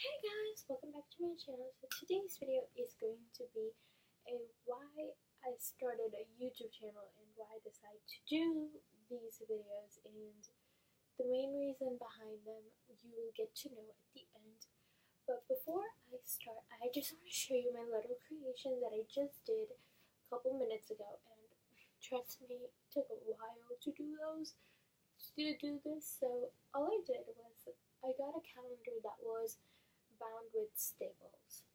Hey guys, welcome back to my channel. So today's video is going to be a why I started a YouTube channel and why I decided to do these videos, and the main reason behind them you will get to know at the end. But before I start, I just want to show you my little creation that I just did a couple minutes ago, and trust me, it took a while to do this. So all I did was I got a calendar that was bound with staples.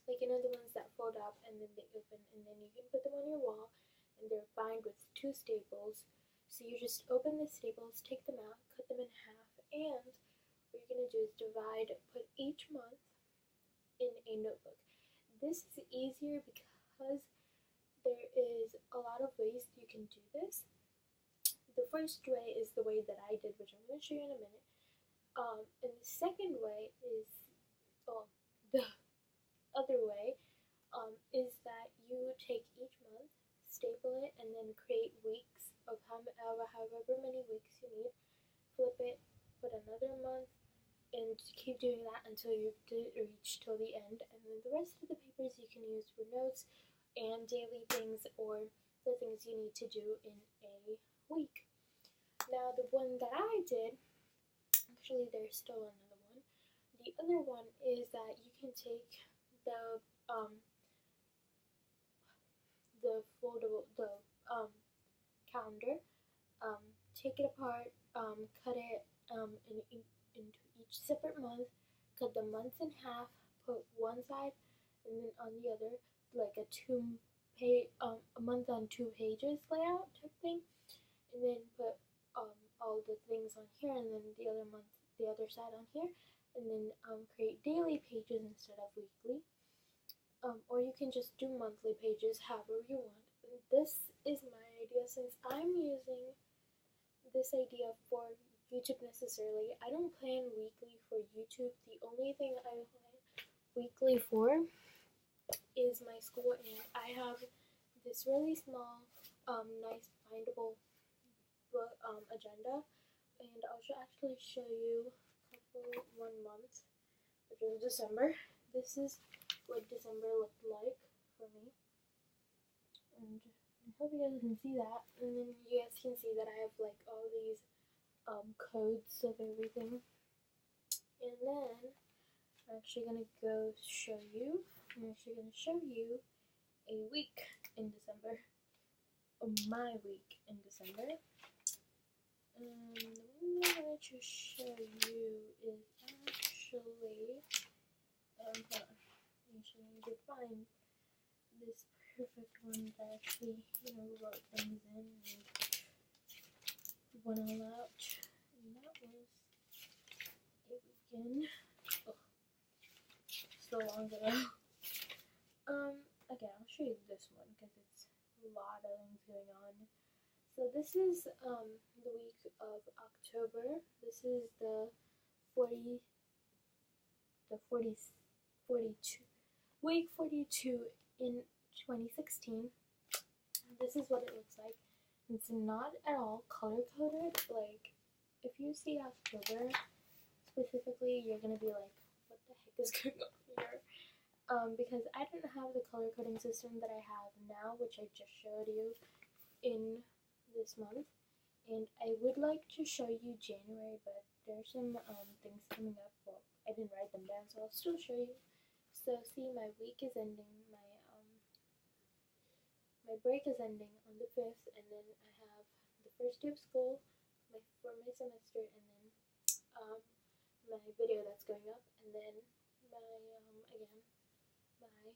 Like, you know, the ones that fold up and then they open and then you can put them on your wall, and they're bound with 2 staples. So you just open the staples, take them out, cut them in half, and what you're going to do is put each month in a notebook. This is easier because there is a lot of ways you can do this. The first way is the way that I did, which I'm going to show you in a minute. And the second way is, the other way is that you take each month, staple it, and then create weeks of however many weeks you need. Flip it, put another month, and keep doing that until you reach till the end. And then the rest of the papers you can use for notes and daily things, or the things you need to do in a week. Now, the one that I did, actually there's still another one. The other one is that you can take the calendar, take it apart, cut it into each separate month, cut the months in half, put one side and then on the other, like a a month on 2 pages layout type thing, and then put all the things on here, and then the other month the other side on here, and then create daily pages instead of weekly. Or you can just do monthly pages, however you want. This is my idea, since I'm using this idea for YouTube necessarily. I don't plan weekly for YouTube. The only thing I plan weekly for is my school, and I have this really small, nice findable book agenda, and I'll actually show you one month, which is December. This is what December looked like for me, and I hope you guys can see that. And then you guys can see that I have like all these codes of everything. And then I'm actually gonna show you a week in December, my week in December. The one that I wanted to show you is actually, hold on. Actually, I need to find this perfect one that actually, wrote things in and went all out. And that was a weekend. Oh, so long ago. Okay, I'll show you this one because it's a lot of things going on. So this is the week of October. This is week 42 in 2016. This is what it looks like. It's not at all color coded. Like, if you see October specifically, you're gonna be like, what the heck is going on here? Because I didn't have the color coding system that I have now, which I just showed you in this month. And I would like to show you January, but there's some things coming up. Well, I didn't write them down, so I'll still show you. So see, my week is ending, my break is ending on the 5th, and then I have the first day of school for my semester, and then my video that's going up, and then my my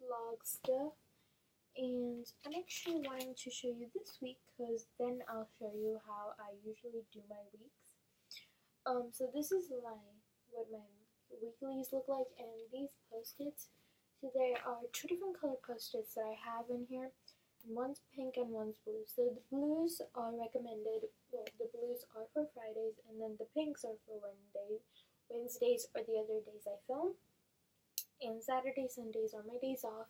vlog stuff. And I'm actually wanting to show you this week, because then I'll show you how I usually do my weeks. So this is what my weeklies look like, and these post-its. So there are 2 different color post-its that I have in here. One's pink and one's blue. So the blues are recommended. Well, the blues are for Fridays, and then the pinks are for Wednesdays or the other days I film. And Saturdays, Sundays are my days off.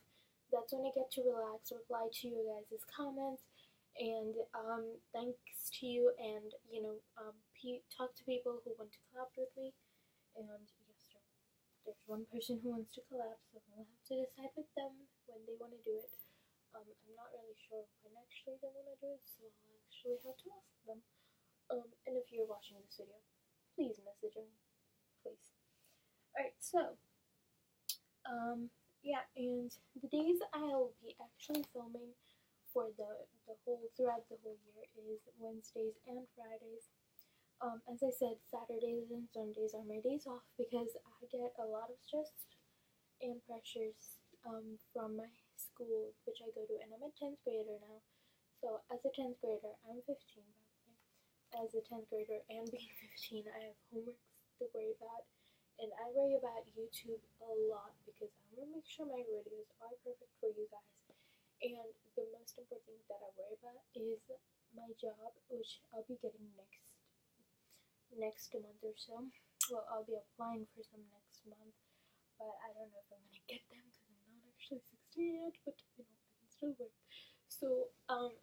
That's when I get to relax, reply to you guys' comments, and thanks to you, and talk to people who want to collab with me. And yes, there's one person who wants to collab, so I'll have to decide with them when they want to do it. I'm not really sure when actually they want to do it, so I'll actually have to ask them. And if you're watching this video, please message me, please. Alright, so, yeah, and the days I'll be actually filming for throughout the whole year is Wednesdays and Fridays. As I said, Saturdays and Sundays are my days off because I get a lot of stress and pressures from my school, which I go to, and I'm a 10th grader now. So as a 10th grader, I'm 15 by the way. As a 10th grader and being 15, I have homeworks to worry about, and I worry about YouTube a lot because I want to make sure my videos are perfect for you guys. And the most important thing that I worry about is my job, which I'll be getting next month or so. Well, I'll be applying for some next month, but I don't know if I'm gonna get them because I'm not actually 16 yet, but you know, I can still work. So,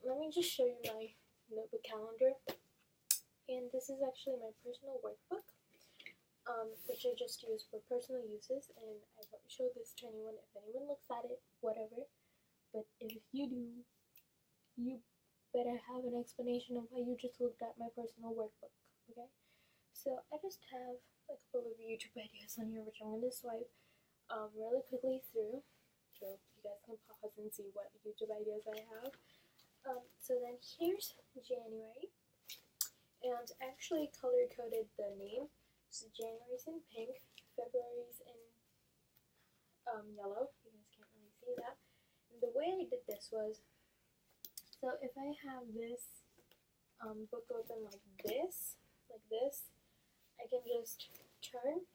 let me just show you my notebook calendar. And this is actually my personal workbook, which I just use for personal uses, and I don't show this to anyone. If anyone looks at it, whatever. But if you do, you better have an explanation of why you just looked at my personal workbook, okay? So I just have a couple of YouTube ideas on here, which I'm going to swipe really quickly through, so you guys can pause and see what YouTube ideas I have. So then here's January, and I actually color-coded the name. So January's in pink, February's in yellow. You guys can't really see that. And the way I did this was, so if I have this book open like this, I can just turn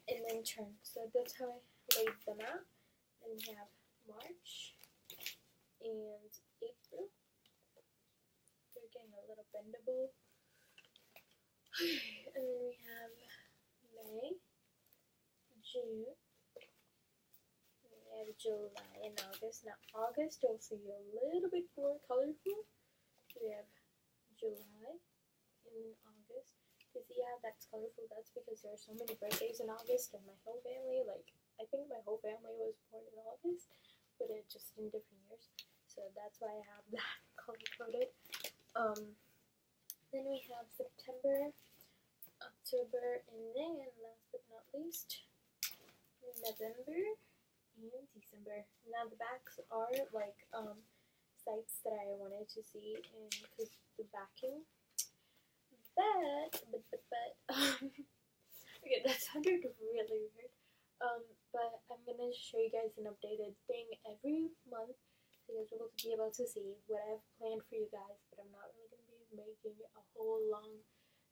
and then turn. So that's how I laid them out. Then we have March and April. They're getting a little bendable. And then we have May, June, and we have July and August. Now August you'll see a little bit more colorful. We have July and then August. You see how that's colorful? That's because there are so many birthdays in August, and my whole family, I think my whole family was born in August, but it just in different years. So that's why I have that color-coded. Then we have September, October, and then last but not least, November and December. Now the backs are like sites that I wanted to see, and because the backing. But okay, that sounded really weird. But I'm gonna show you guys an updated thing every month, so you guys will be able to see what I've planned for you guys. But I'm not really gonna be making a whole long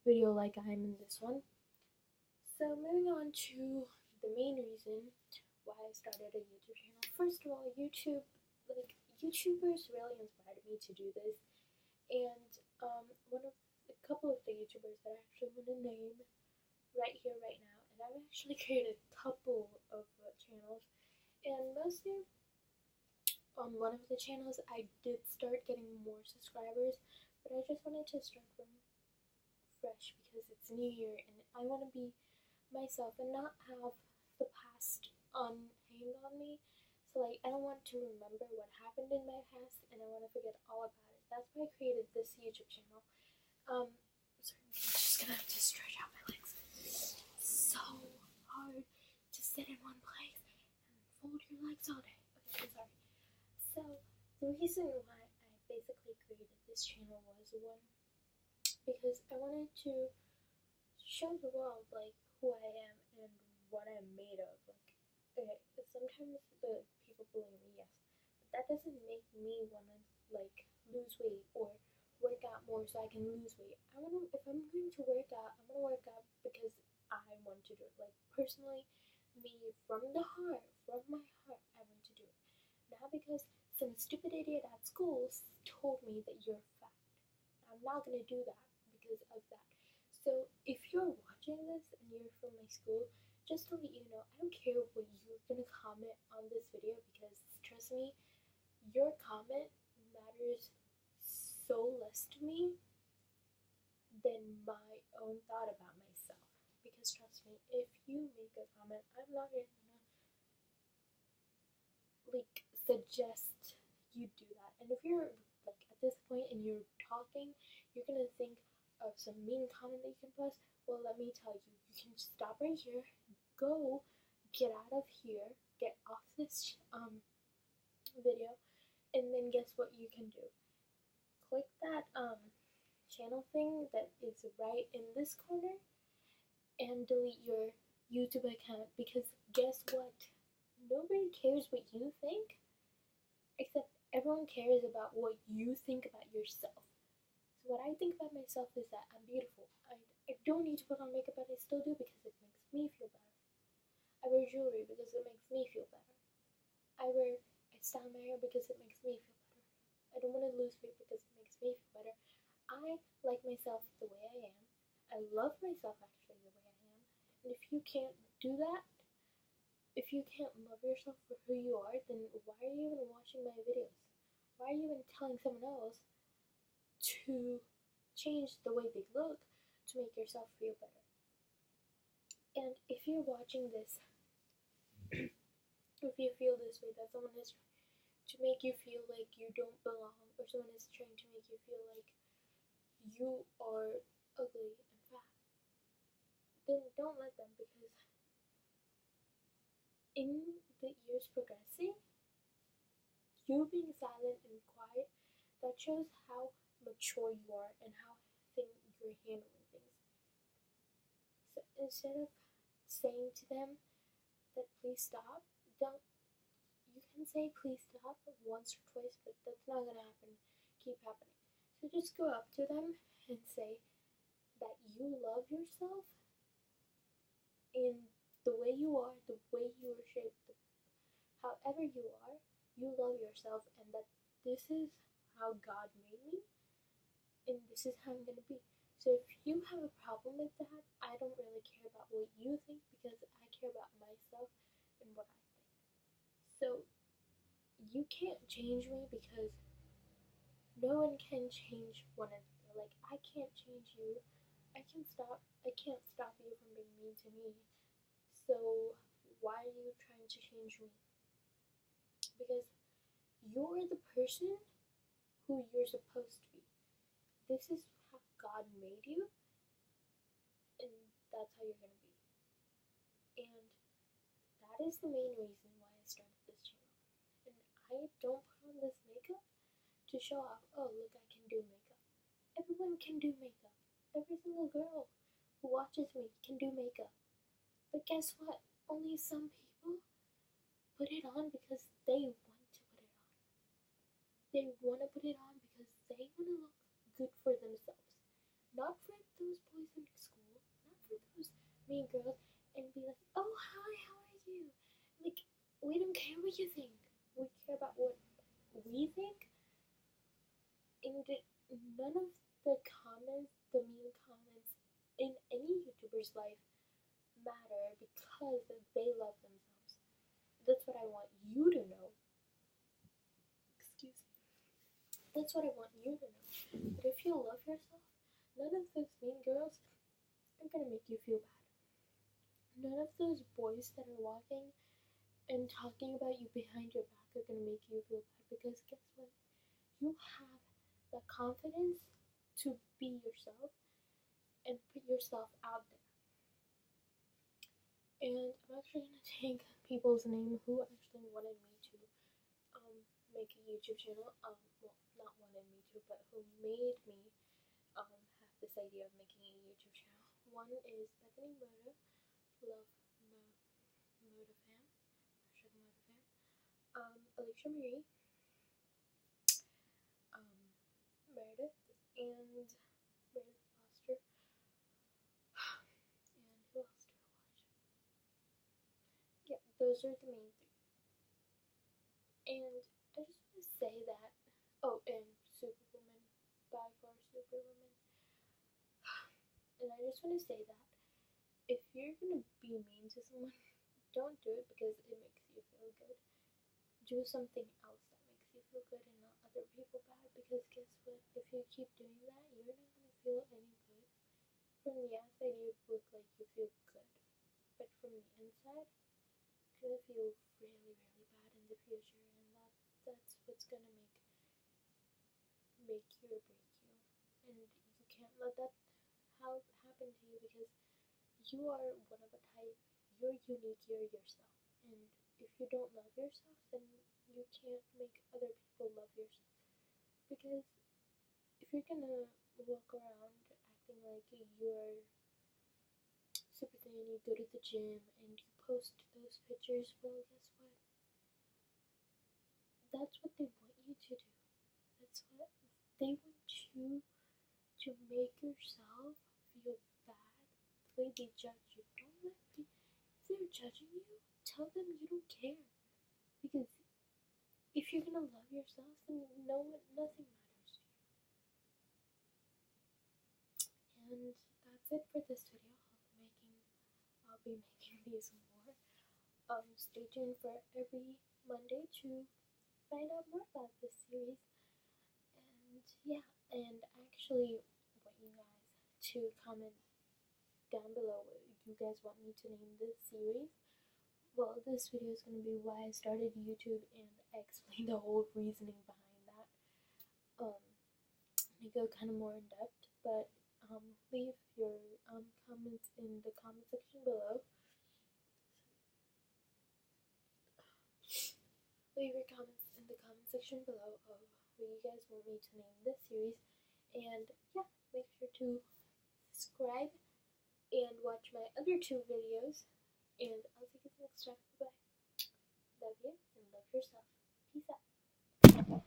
video like I'm in this one. So moving on to the main reason why I started a YouTube channel. First of all, YouTubers really inspired me to do this, and a couple of the YouTubers that I actually want to name right here, right now, and I've actually created a couple of channels, and mostly on one of the channels I did start getting more subscribers, but I just wanted to start from fresh because it's New Year, and I want to be myself and not have the past hang on me. So I don't want to remember what happened in my past, and I want to forget all about it. That's why I created this YouTube channel. Sorry, I'm just gonna have to stretch out my legs. It's so hard to sit in one place and fold your legs all day. Okay, I'm sorry. So the reason why I basically created this channel was, one, because I wanted to show the world who I am and what I'm made of. Okay, sometimes the people bully me, yes, but that doesn't make me wanna lose weight or work out more so I can lose weight. If I'm going to work out, I'm gonna work out because I want to do it. Personally, me, from my heart, I want to do it. Not because some stupid idiot at school told me that you're fat. I'm not gonna do that because of that. So if you're watching this and you're from my school, just to let you know, I don't care what you're gonna comment on this video, because trust me, your comment matters so less to me than my own thought about myself. Because because trust me, if you make a comment, I'm not even gonna like suggest you do that. And if you're like at this point and you're talking, you're gonna think of some mean comment that you can post. Well, let me tell you, you can stop right here, go get out of here, get off this video, and then guess what you can do? Click that channel thing that is right in this corner and delete your YouTube account, because guess what? Nobody cares what you think, except everyone cares about what you think about yourself. So what I think about myself is that I'm beautiful. I don't need to put on makeup, but I still do because it makes me feel better. I wear jewelry because it makes me feel better. I style my hair because it makes me feel better. I don't want to lose weight because it makes me feel better. I like myself the way I am. I love myself actually the way I am. And if you can't do that, if you can't love yourself for who you are, then why are you even watching my videos? Why are you even telling someone else to change the way they look to make yourself feel better? And if you're watching this, if you feel this way, that someone is to make you feel like you don't belong, or someone is trying to make you feel like you are ugly and fat, then don't let them, because in the years progressing, you being silent and quiet, that shows how mature you are and how you're handling things. So instead of saying to them that please stop, you can say please stop once or twice, but that's not gonna keep happening. So just go up to them and say that you love yourself in the way you are, the way you are shaped, however you are, you love yourself, and that this is how God made me, and this is how I'm gonna be. So if you have a problem with that, I don't really care about what you think, because I care about myself and what I think. So you can't change me, because no one can change one another. Like, I can't change you. I can't stop you from being mean to me. So why are you trying to change me? Because you're the person who you're supposed to be. This is how God made you, and that's how you're gonna be. And that is the main reason why I started this channel. And I don't put on this makeup to show off, oh look, I can do makeup. Everyone can do makeup. Every single girl who watches me can do makeup. But guess what? Only some people put it on because they want to put it on. They want to put it on because they want to look good for themselves. Not for those boys in school, not for those mean girls, and be like, oh hi, how are you? Like, we don't care what you think. We care about what we think. And none of the comments, the mean comments in any YouTuber's life matter, because they love themselves. That's what I want you to know. Excuse me. That's what I want you to know. But if you love yourself, none of those mean girls are gonna make you feel bad. None of those boys that are walking and talking about you behind your back are gonna make you feel bad, because guess what? You have the confidence to be yourself and put yourself out there. And I'm actually gonna take people's name who actually wanted me to make a YouTube channel. Well, not wanted me to, but who made me have this idea of making a YouTube channel. One is Bethany Moda, love Moda fam, hashtag Moda fam. Alicia Marie, Meredith, and Meredith Foster. And who else do I watch? Yeah, those are the main three. And I just want to say that, oh, and Superwoman, by far Superwoman. And I just want to say that if you're gonna be mean to someone, don't do it because it makes you feel good. Do something else that makes you feel good and not other people bad, because guess what? If you keep doing that, you're not gonna feel any good. From the outside, you look like you feel good, but from the inside, you're gonna feel really, really bad in the future, and that's what's gonna make you or break you. And you can't let that happen to you, because you are one of a type. You're unique. You're yourself, and if you don't love yourself, then you can't make other people love yourself. Because if you're gonna walk around acting like you're super thin, you go to the gym and you post those pictures, well, guess what? That's what they want you to do. That's what they want you to make yourself feel bad the way they judge you. Don't let people, if they're judging you, tell them you don't care. Because if you're gonna love yourself, then nothing matters to you. And that's it for this video. I'll be making these more. Stay tuned for every Monday to find out more about this series. And yeah, and I actually want you guys to comment down below what you guys want me to name this series. Well, this video is going to be why I started YouTube, and I explain the whole reasoning behind that. I go kind of more in depth, but leave your comments in the comment section below. Leave your comments in the comment section below of what you guys want me to name this series. And yeah, make sure to subscribe and watch my other 2 videos. And I'll see you next time. Bye. Love you and love yourself. Peace out.